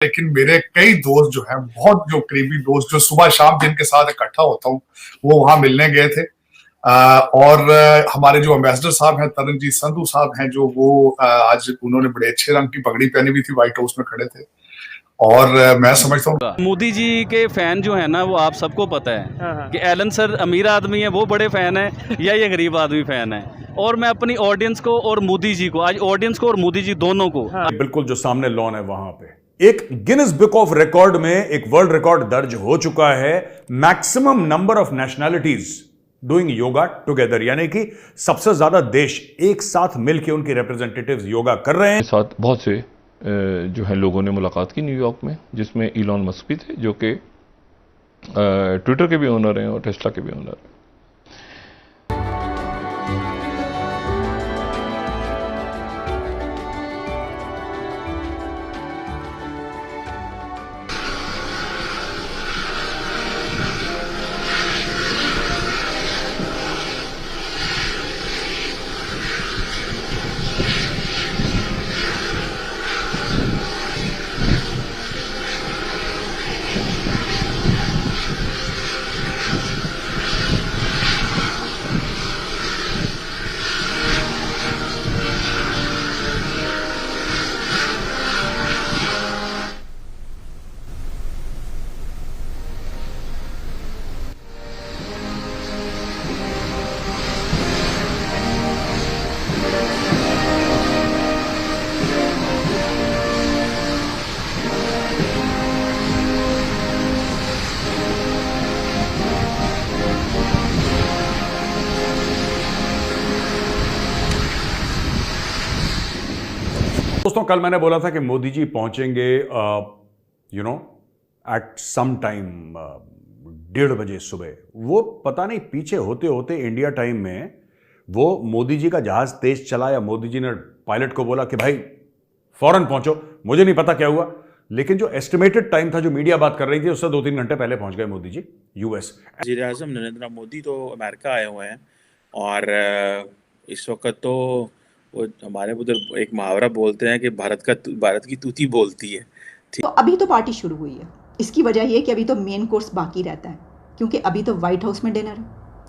लेकिन मेरे कई दोस्त जो हैं, बहुत जो करीबी दोस्त जो सुबह शाम जिनके साथ इकट्ठा होता हूँ, वो वहां मिलने गए थे। और हमारे जो एम्बेसडर साहब हैं, तरनजीत संधू साहब हैं, जो वो आज उन्होंने बड़े अच्छे रंग की पगड़ी पहनी हुई थी, व्हाइट हाउस में खड़े थे। और मैं समझता हूँ मोदी जी के फैन जो है ना, वो आप सबको पता है कि एलन सर अमीर आदमी है, वो बड़े फैन है, या ये गरीब आदमी फैन है। और मैं अपनी ऑडियंस को और मोदी जी को, आज ऑडियंस को और मोदी जी दोनों को बिल्कुल जो सामने लॉन है वहां पे एक गिनीज बुक ऑफ रिकॉर्ड में एक वर्ल्ड रिकॉर्ड दर्ज हो चुका है। Maximum number of nationalities doing yoga together, यानी कि सबसे ज्यादा देश एक साथ मिलकर उनके रिप्रेजेंटेटिव्स योगा कर रहे हैं। साथ बहुत से जो है लोगों ने मुलाकात की न्यूयॉर्क में, जिसमें इलॉन मस्क भी थे, जो कि ट्विटर के भी ओनर हैं और टेस्ला के भी ओनर हैं। दोस्तों, कल मैंने बोला था कि मोदी जी पहुंचेंगे एट सम टाइम 1:30 बजे सुबह। वो पता नहीं पीछे होते होते इंडिया टाइम में वो मोदी जी का जहाज तेज चला या मोदी जी ने पायलट को बोला कि भाई फौरन पहुंचो। मुझे नहीं पता क्या हुआ, लेकिन जो एस्टिमेटेड टाइम था, जो मीडिया बात कर रही थी, उससे 2-3 घंटे पहले पहुंच गए मोदी जी यूएस। वज़ीर आज़म नरेंद्र मोदी तो अमेरिका आए हुए हैं और इस वक्त तो वो हमारे उधर एक मुहावरा बोलते हैं कि भारत की तूती बोलती है। तो अभी तो पार्टी शुरू हुई है। इसकी वजह ये कि अभी तो मेन कोर्स बाकी रहता है, क्योंकि अभी तो व्हाइट हाउस में डिनर है।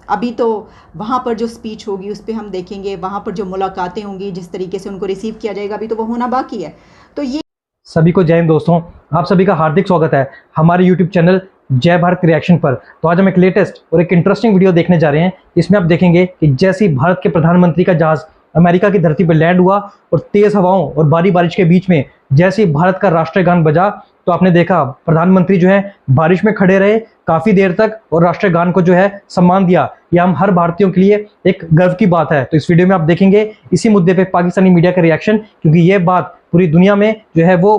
अभी तो वहाँ पर जो स्पीच होगी उस पर हम देखेंगे, वहाँ पर जो मुलाकातें होंगी, जिस तरीके से उनको रिसीव किया जाएगा, अभी तो वो होना बाकी है। तो ये सभी को जय हिंद दोस्तों, आप सभी का हार्दिक स्वागत है हमारे यूट्यूब चैनल जय भारत रिएक्शन पर। तो आज हम एक लेटेस्ट और एक इंटरेस्टिंग वीडियो देखने जा रहे हैं। इसमें आप देखेंगे कि जैसे ही भारत के प्रधानमंत्री का जहाज अमेरिका की धरती पर लैंड हुआ और तेज हवाओं और भारी बारिश के बीच में जैसे ही भारत का राष्ट्रीय गान बजा, तो आपने देखा प्रधानमंत्री जो है बारिश में खड़े रहे काफी देर तक और राष्ट्रीय गान को जो है सम्मान दिया। यह हम हर भारतीयों के लिए एक गर्व की बात है। तो इस वीडियो में आप देखेंगे इसी मुद्दे पे पाकिस्तानी मीडिया का रिएक्शन, क्योंकि ये बात पूरी दुनिया में जो है वो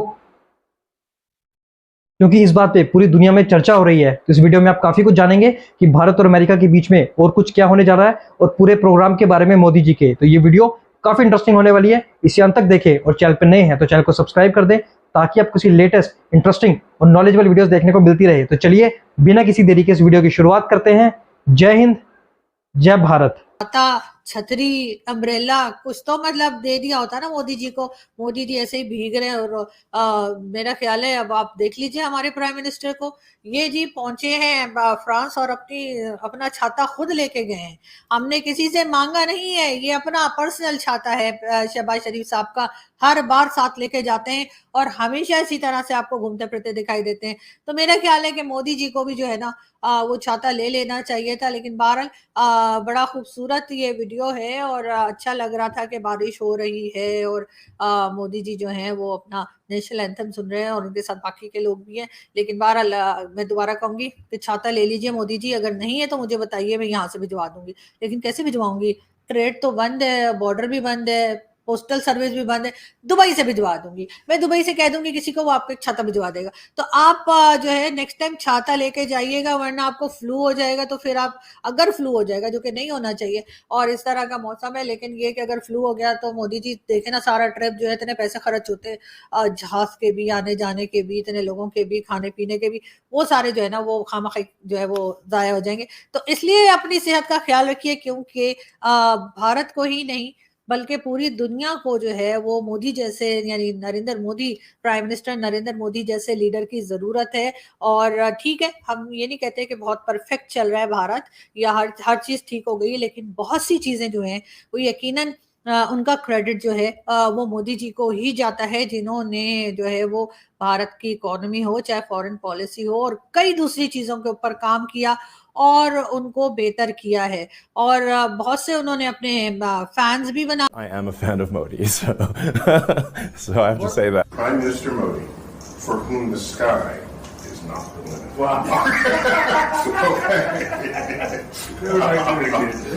क्योंकि इस बात पे पूरी दुनिया में चर्चा हो रही है। तो इस वीडियो में आप काफी कुछ जानेंगे कि भारत और अमेरिका के बीच में और कुछ क्या होने जा रहा है और पूरे प्रोग्राम के बारे में मोदी जी के। तो ये वीडियो काफी इंटरेस्टिंग होने वाली है, इसे अंत तक देखें और चैनल पर नए हैं तो चैनल को सब्सक्राइब कर दें, ताकि आपको किसी लेटेस्ट इंटरेस्टिंग और नॉलेजेबल वीडियोस देखने को मिलती रहे। तो चलिए बिना किसी देरी के इस वीडियो की शुरुआत करते हैं। जय हिंद, जय भारत। छतरी अम्ब्रेला कुछ तो मतलब दे दिया होता ना मोदी जी को। मोदी जी ऐसे ही भीग रहे हैं और मेरा ख्याल है अब आप देख लीजिए हमारे प्राइम मिनिस्टर को, ये जी पहुंचे हैं फ्रांस और अपना छाता खुद लेके गए हैं। हमने किसी से मांगा नहीं है, ये अपना पर्सनल छाता है शहबाज शरीफ साहब का, हर बार साथ लेके जाते हैं और हमेशा इसी तरह से आपको घूमते फिरते दिखाई देते हैं। तो मेरा ख्याल है कि मोदी जी को भी जो है ना वो छाता ले लेना चाहिए था। लेकिन बहरहाल बड़ा खूबसूरत ये वीडियो है और अच्छा लग रहा था कि बारिश हो रही है और मोदी जी जो हैं वो अपना नेशनल एंथम सुन रहे हैं और उनके साथ बाकी के लोग भी हैं। लेकिन बहरहाल मैं दोबारा कहूंगी कि छाता ले लीजिए मोदी जी, अगर नहीं है तो मुझे बताइए, मैं यहाँ से भिजवा दूंगी। लेकिन कैसे भिजवाऊंगी, ट्रेड तो बंद है, बॉर्डर भी बंद है, पोस्टल सर्विस भी बंद है। दुबई से भिजवा दूंगी, मैं दुबई से कह दूंगी किसी को, वो आपको एक छाता भिजवा देगा। तो आप जो है नेक्स्ट टाइम छाता लेके जाइएगा, वरना आपको फ्लू हो जाएगा। तो फिर आप अगर फ्लू हो जाएगा, जो कि नहीं होना चाहिए और इस तरह का मौसम है, लेकिन ये कि अगर फ्लू हो गया तो मोदी जी देखे ना सारा ट्रिप जो है इतने पैसे खर्च होते हैं, जहाज के भी, आने जाने के भी, इतने लोगों के भी, खाने पीने के भी, वो सारे जो है ना वो खामखा जो है वो जाया हो जाएंगे। तो इसलिए अपनी सेहत का ख्याल रखिए, क्योंकि भारत को ही नहीं बल्कि पूरी दुनिया को जो है वो मोदी जैसे यानी नरेंद्र मोदी, प्राइम मिनिस्टर नरेंद्र मोदी जैसे लीडर की ज़रूरत है। और ठीक है, हम ये नहीं कहते कि बहुत परफेक्ट चल रहा है भारत या हर चीज़ ठीक हो गई है, लेकिन बहुत सी चीज़ें जो हैं वो यकीनन उनका क्रेडिट जो है वो मोदी जी को ही जाता है, जिन्होंने जो है वो भारत की इकोनॉमी हो चाहे फॉरेन पॉलिसी हो और कई दूसरी चीज़ों के ऊपर काम किया और उनको बेहतर किया है। और बहुत से उन्होंने अपने फैन्स भी बना I am a fan of Modi, so so I have to say that. Prime Minister Modi, for whom the sky is not the limit.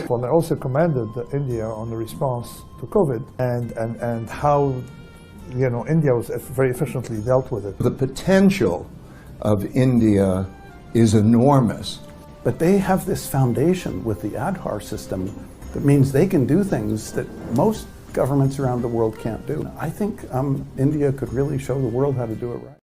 Well, I also commended India on the response to COVID and how, you know, India was very efficiently dealt with it. The potential of India is enormous. But they have this foundation with the Aadhaar system that means they can do things that most governments around the world can't do. I think India could really show the world how to do it right.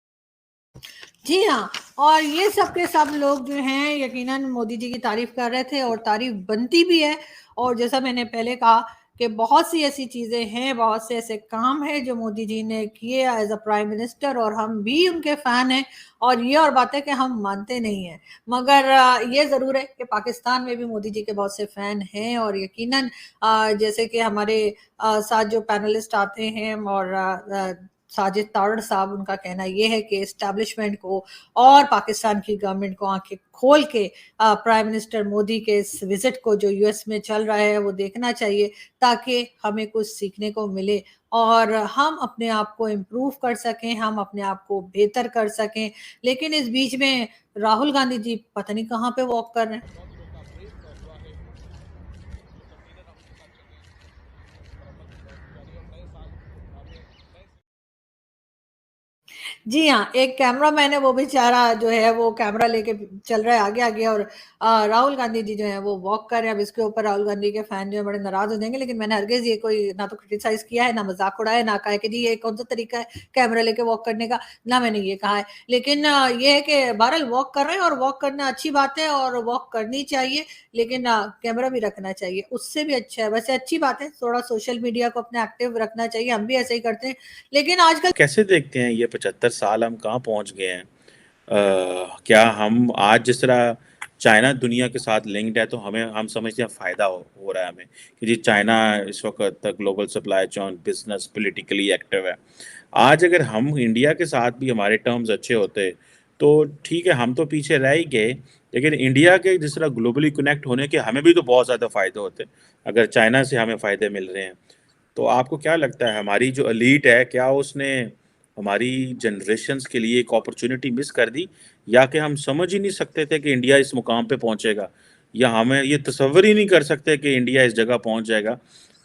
जी हाँ, और ये सब के सब लोग जो हैं यकीनन मोदी जी की तारीफ कर रहे थे और तारीफ बनती भी है। और जैसा मैंने पहले कहा कि बहुत सी ऐसी चीज़ें हैं, बहुत से ऐसे काम हैं जो मोदी जी ने किए एज अ प्राइम मिनिस्टर और हम भी उनके फ़ैन हैं। और ये और बात है कि हम मानते नहीं हैं, मगर ये ज़रूर है कि पाकिस्तान में भी मोदी जी के बहुत से फ़ैन हैं। और यकीनन जैसे कि हमारे साथ जो पैनलिस्ट आते हैं और साजिद तारड़ साहब, उनका कहना ये है कि एस्टैब्लिशमेंट को और पाकिस्तान की गवर्नमेंट को आंखें खोल के प्राइम मिनिस्टर मोदी के इस विजिट को जो यूएस में चल रहा है वो देखना चाहिए, ताकि हमें कुछ सीखने को मिले और हम अपने आप को इम्प्रूव कर सकें, हम अपने आप को बेहतर कर सकें। लेकिन इस बीच में राहुल गांधी जी पता नहीं कहाँ पे वॉक कर रहे हैं। जी हाँ, एक कैमरामैन है, वो बेचारा जो है वो कैमरा लेके चल रहा है आगे आगे और राहुल गांधी जी जो है वो वॉक कर रहे हैं। अब इसके ऊपर राहुल गांधी के फैन जो है बड़े नाराज हो जाएंगे, लेकिन मैंने हरगिज ये कोई ना तो क्रिटिसाइज किया है, ना मजाक उड़ाया, ना कहा है कि जी ये कौन सा तरीका है कैमरा लेके वॉक करने का, ना मैंने ये कहा है। लेकिन ये है कि बहरहाल वॉक कर रहे हैं और वॉक करना अच्छी बात है और वॉक करनी चाहिए, लेकिन कैमरा भी रखना चाहिए, उससे भी अच्छा है। वैसे अच्छी बात है, थोड़ा सोशल मीडिया को अपने एक्टिव रखना चाहिए, हम भी ऐसे ही करते हैं। लेकिन आजकल कैसे देखते हैं ये 75 साल हम कहाँ पहुँच गए हैं? क्या हम आज जिस तरह चाइना दुनिया के साथ लिंक्ड है, तो हम समझते हैं फ़ायदा हो रहा है हमें कि जी चाइना इस वक्त तक global supply chain business politically active है। आज अगर हम इंडिया के साथ भी हमारे टर्म्स अच्छे होते तो ठीक है, हम तो पीछे रह ही गए, लेकिन इंडिया के जिस तरह ग्लोबली कनेक्ट होने के हमें भी तो बहुत ज़्यादा फ़ायदे होते अगर चाइना से हमें फ़ायदे मिल रहे हैं। तो आपको क्या लगता है, हमारी जो एलीट है, क्या उसने हमारी जनरेशन्स के लिए एक अपॉर्चुनिटी मिस कर दी, या कि हम समझ ही नहीं सकते थे कि इंडिया इस मुकाम पे पहुंचेगा, या हमें ये तसव्वुर ही नहीं कर सकते कि इंडिया इस जगह पहुंच जाएगा?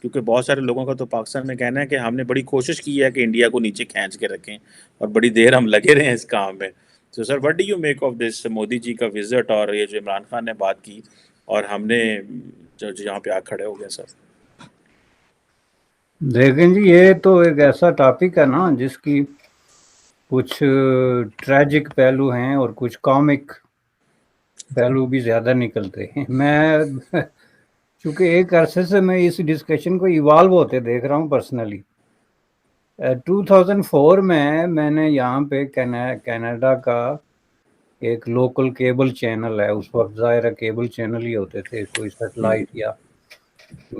क्योंकि बहुत सारे लोगों का तो पाकिस्तान में कहना है कि हमने बड़ी कोशिश की है कि इंडिया को नीचे खींच के रखें और बड़ी देर हम लगे रहे हैं इस काम में। तो sir, what do you make of this Modi ji का विजिट और ये जो इमरान खान ने बात की और हमने जो यहाँ पे आ खड़े हो गए? सर देखें जी, ये तो एक ऐसा टॉपिक है ना जिसकी कुछ ट्रैजिक पहलू हैं और कुछ कॉमिक पहलू भी ज़्यादा निकलते हैं। मैं चूँकि एक अरसे से मैं इस डिस्कशन को इवॉल्व होते देख रहा हूँ पर्सनली। 2004 में मैंने यहाँ पे कनाडा का एक लोकल केबल चैनल है, उस वक्त ज़ाहिर केबल चैनल ही होते थे, कोई सेटेलाइट या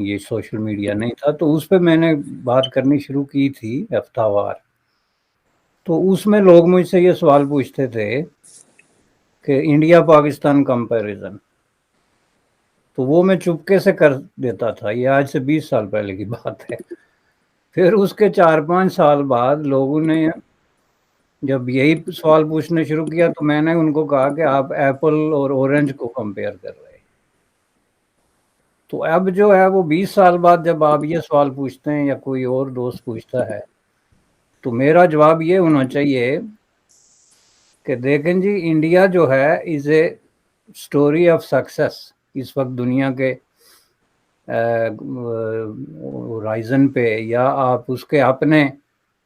ये सोशल मीडिया नहीं था, तो उस पे मैंने बात करनी शुरू की थी हफ्तावार। तो उसमें लोग मुझसे ये सवाल पूछते थे कि इंडिया पाकिस्तान कंपैरिजन, तो वो मैं चुपके से कर देता था। ये आज से 20 साल पहले की बात है। फिर उसके 4-5 साल बाद लोगों ने जब यही सवाल पूछने शुरू किया, तो मैंने उनको कहा कि आप एप्पल और ऑरेंज को कंपेयर कर रहे हैं। तो अब जो है वो 20 साल बाद जब आप ये सवाल पूछते हैं या कोई और दोस्त पूछता है, तो मेरा जवाब ये होना चाहिए कि देखें जी, इंडिया जो है is a story of success. इस वक्त दुनिया के होराइजन पे या आप उसके अपने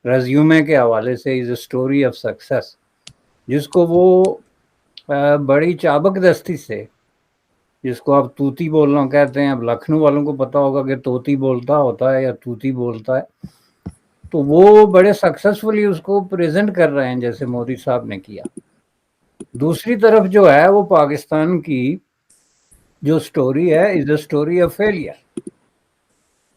रेज्यूमे के हवाले से is a story of success, जिसको वो बड़ी चाबक दस्ती से जिसको आप तूती बोलना कहते हैं। अब लखनऊ वालों को पता होगा कि तोती बोलता होता है या तूती बोलता है। तो वो बड़े सक्सेसफुली उसको प्रेजेंट कर रहे हैं जैसे मोदी साहब ने किया। दूसरी तरफ जो है वो पाकिस्तान की जो स्टोरी है is a story of failure.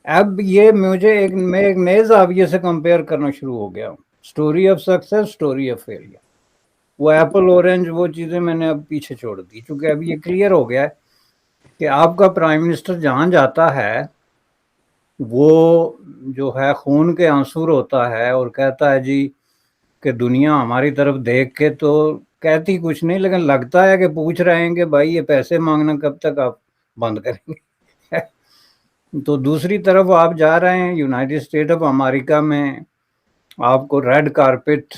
अब ये मैं एक नए जाविये से कंपेयर करना शुरू हो गया हूँ, story of success, story of failure. वो एप्पल ऑरेंज वो चीज़ें मैंने अब पीछे छोड़ दी, क्योंकि अब ये क्लियर हो गया है कि आपका प्राइम मिनिस्टर जहाँ जाता है वो जो है खून के आंसू होता है और कहता है जी कि दुनिया हमारी तरफ देख के, तो कहती कुछ नहीं लेकिन लगता है कि पूछ रहे हैं कि भाई ये पैसे मांगना कब तक आप बंद करेंगे। तो दूसरी तरफ आप जा रहे हैं यूनाइटेड स्टेट ऑफ अमेरिका में, आपको रेड कारपेट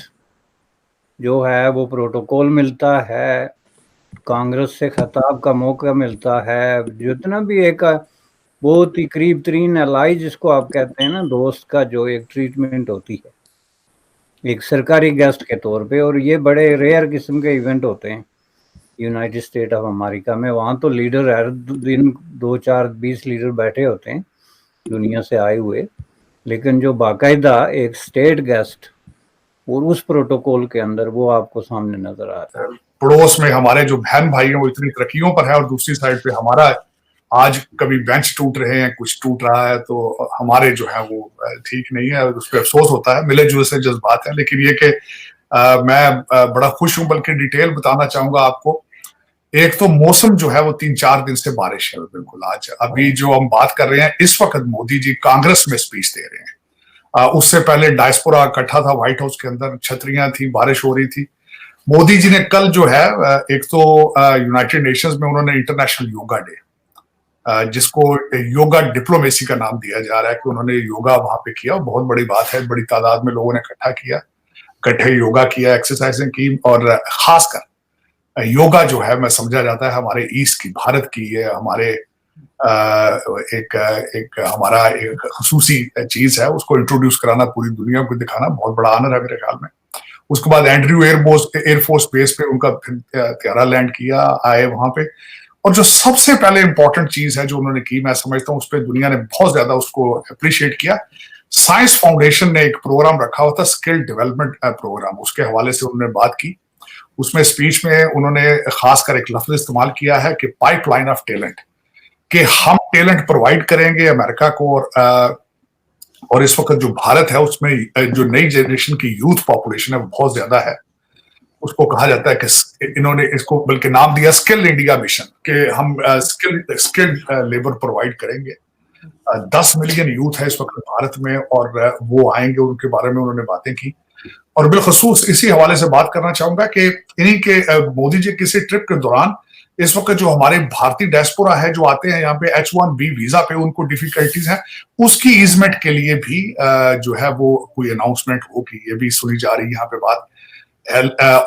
जो है वो प्रोटोकॉल मिलता है, कांग्रेस से खिताब का मौका मिलता है, जितना भी एक बहुत ही करीब तरीन एलाई जिसको आप कहते हैं ना, दोस्त का जो एक ट्रीटमेंट होती है एक सरकारी गेस्ट के तौर पे। और ये बड़े रेयर किस्म के इवेंट होते हैं यूनाइटेड स्टेट ऑफ अमेरिका में। वहाँ तो लीडर हर दिन 2, 4, 20 लीडर बैठे होते हैं दुनिया से आए हुए, लेकिन जो बाकायदा एक स्टेट गेस्ट और उस प्रोटोकॉल के अंदर वो आपको सामने नजर आ रहा है। पड़ोस में हमारे जो बहन भाई हैं वो इतनी तरक्कियों पर है और दूसरी साइड पे हमारा आज कभी बेंच टूट रहे हैं, कुछ टूट रहा है, तो हमारे जो है वो ठीक नहीं है, उस पर अफसोस होता है। मिले जुले से जज्बात है, लेकिन ये कि मैं बड़ा खुश हूं, बल्कि डिटेल बताना चाहूंगा आपको। एक तो मौसम जो है वो 3-4 दिन से बारिश है बिल्कुल। आज अभी जो हम बात कर रहे हैं इस वक्त मोदी जी कांग्रेस में स्पीच दे रहे हैं। उससे पहले डायस्पोरा इकट्ठा था व्हाइट हाउस के अंदर, छतरियां थी, बारिश हो रही थी। मोदी जी ने कल जो है एक तो यूनाइटेड नेशंस में उन्होंने इंटरनेशनल योगा डे, जिसको योगा डिप्लोमेसी का नाम दिया जा रहा है, कि उन्होंने योगा वहां पे किया। बहुत बड़ी बात है, बड़ी तादाद में लोगों ने इकट्ठे योगा किया, एक्सरसाइजें की। और खासकर योगा जो है मैं समझा जाता है हमारे ईस्ट की, भारत की, ये हमारे एक हमारा एक खसूसी चीज है, उसको इंट्रोड्यूस कराना, पूरी दुनिया को दिखाना बहुत बड़ा आनर है मेरे ख्याल में। उसके बाद एंड्रयू एयरफोर्स बेस पे उनका त्यारा लैंड किया, आए वहां पे। और जो सबसे पहले इंपॉर्टेंट चीज है जो उन्होंने की, मैं समझता हूँ उस पर दुनिया ने बहुत ज्यादा उसको अप्रिशिएट किया। साइंस फाउंडेशन ने एक प्रोग्राम रखा हुआ था, स्किल डेवलपमेंट प्रोग्राम, उसके हवाले से उन्होंने बात की। उसमें स्पीच में उन्होंने खासकर एक लफ्ज इस्तेमाल किया है कि पाइपलाइन ऑफ टैलेंट, कि हम टैलेंट प्रोवाइड करेंगे अमेरिका को। और इस वक्त जो भारत है उसमें जो नई जनरेशन की यूथ पॉपुलेशन है वो बहुत ज्यादा है। उसको कहा जाता है कि इन्होंने इसको बल्कि नाम दिया स्किल इंडिया मिशन, कि हम स्किल्ड लेबर प्रोवाइड करेंगे। 10 मिलियन यूथ है इस वक्त भारत में और वो आएंगे, उनके बारे में उन्होंने बातें की। और बिलखसूस इसी हवाले से बात करना चाहूंगा कि इन्हीं के मोदी जी किसी ट्रिप के दौरान इस वक्त जो हमारे भारतीय डायस्पोरा है जो आते हैं यहाँ पे H1B वीजा पे, उनको डिफिकल्टीज हैं, उसकी ईजमेंट के लिए भी जो है वो कोई अनाउंसमेंट होगी, ये भी सुनी जा रही है यहाँ पे बात।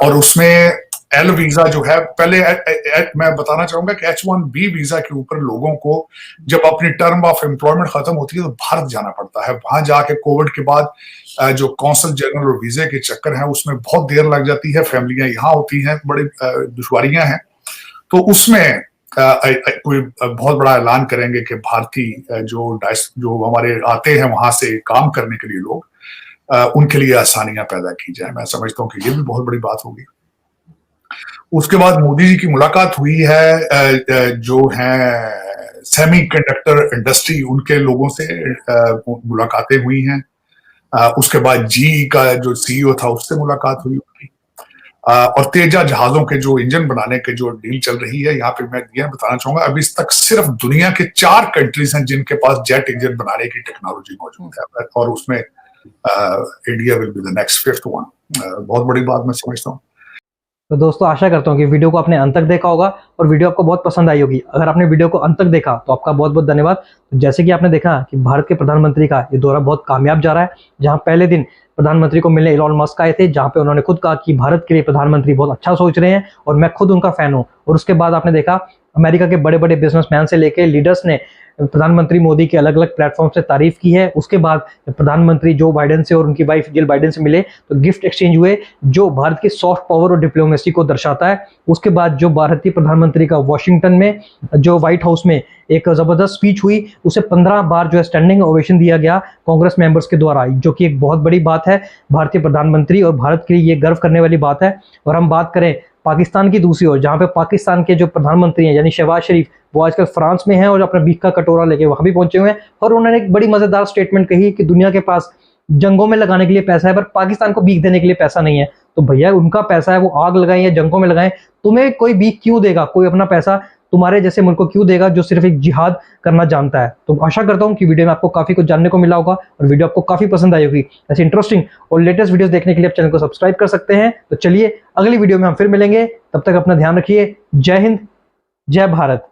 और उसमें L वीजा जो है, पहले मैं बताना चाहूंगा कि H1B वीजा के ऊपर लोगों को जब अपनी टर्म ऑफ एम्प्लॉयमेंट खत्म होती है तो भारत जाना पड़ता है। वहां जाके कोविड के बाद जो कौंसल जनरल और वीजे के चक्कर है उसमें बहुत देर लग जाती है, फैमिलियां यहाँ होती हैं, बड़ी दुश्वारियां हैं। तो उसमें कोई बहुत बड़ा ऐलान करेंगे कि भारतीय जो हमारे आते हैं वहां से काम करने के लिए लोग, उनके लिए आसानियां पैदा की जाए। मैं समझता हूँ कि ये भी बहुत बड़ी बात होगी। उसके बाद मोदी जी की मुलाकात हुई है जो है सेमीकंडक्टर इंडस्ट्री, उनके लोगों से मुलाकातें हुई हैं। उसके बाद GE का जो CEO था उससे मुलाकात हुई उनकी। और तेजा जहाजों के जो इंजन बनाने के जो डील चल रही है, यहाँ पे मैं ये बताना चाहूंगा अभी तक सिर्फ दुनिया के 4 कंट्रीज हैं जिनके पास जेट इंजन बनाने की टेक्नोलॉजी मौजूद है, और उसमें India will be the next 5th one. बहुत बड़ी बात मैं समझता हूँ। तो दोस्तों आशा करता हूँ कि वीडियो को आपने अंत तक देखा होगा और वीडियो आपको बहुत पसंद आई होगी। अगर आपने वीडियो को अंत तक देखा तो आपका बहुत बहुत धन्यवाद। तो जैसे कि आपने देखा कि भारत के प्रधानमंत्री का ये दौरा बहुत कामयाब जा रहा है, जहां पहले दिन प्रधानमंत्री को मिलने इलॉन मस्क आए थे, जहां पे उन्होंने खुद कहा कि भारत के लिए प्रधानमंत्री बहुत अच्छा सोच रहे हैं और मैं खुद उनका फैन हूं। और उसके बाद आपने देखा अमेरिका के बड़े बड़े बिजनेसमैन से लेके लीडर्स ने प्रधानमंत्री मोदी के अलग अलग प्लेटफॉर्म से तारीफ की है। उसके बाद प्रधानमंत्री जो बाइडेन से और उनकी वाइफ जिल बाइडेन से मिले तो गिफ्ट एक्सचेंज हुए, जो भारत की सॉफ्ट पावर और डिप्लोमेसी को दर्शाता है। उसके बाद जो भारतीय प्रधानमंत्री का वॉशिंगटन में जो व्हाइट हाउस में एक जबरदस्त स्पीच हुई, उसे 15 बार जो है स्टैंडिंग ओवेशन दिया गया कांग्रेस मेंबर्स के द्वारा, जो कि एक बहुत बड़ी बात है भारतीय प्रधानमंत्री और भारत के लिए ये गर्व करने वाली बात है। और हम बात करें पाकिस्तान की दूसरी ओर, जहां पे पाकिस्तान के जो प्रधानमंत्री हैं यानी शहबाज शरीफ, वो आजकल फ्रांस में हैं और अपना भीख का कटोरा लेके वहां भी पहुंचे हुए हैं। और उन्होंने एक बड़ी मजेदार स्टेटमेंट कही कि दुनिया के पास जंगों में लगाने के लिए पैसा है पर पाकिस्तान को भीख देने के लिए पैसा नहीं है। तो भैया उनका पैसा है, वो आग लगाएं या जंगों में लगाएं, तुम्हें कोई भीख क्यों देगा? कोई अपना पैसा तुम्हारे जैसे मुल्क को क्यों देगा जो सिर्फ एक जिहाद करना जानता है? तो आशा करता हूं कि वीडियो में आपको काफी कुछ जानने को मिला होगा और वीडियो आपको काफी पसंद आई होगी। ऐसे इंटरेस्टिंग और लेटेस्ट वीडियोस देखने के लिए आप चैनल को सब्सक्राइब कर सकते हैं। तो चलिए अगली वीडियो में हम फिर मिलेंगे, तब तक अपना ध्यान रखिए। जय हिंद, जय भारत।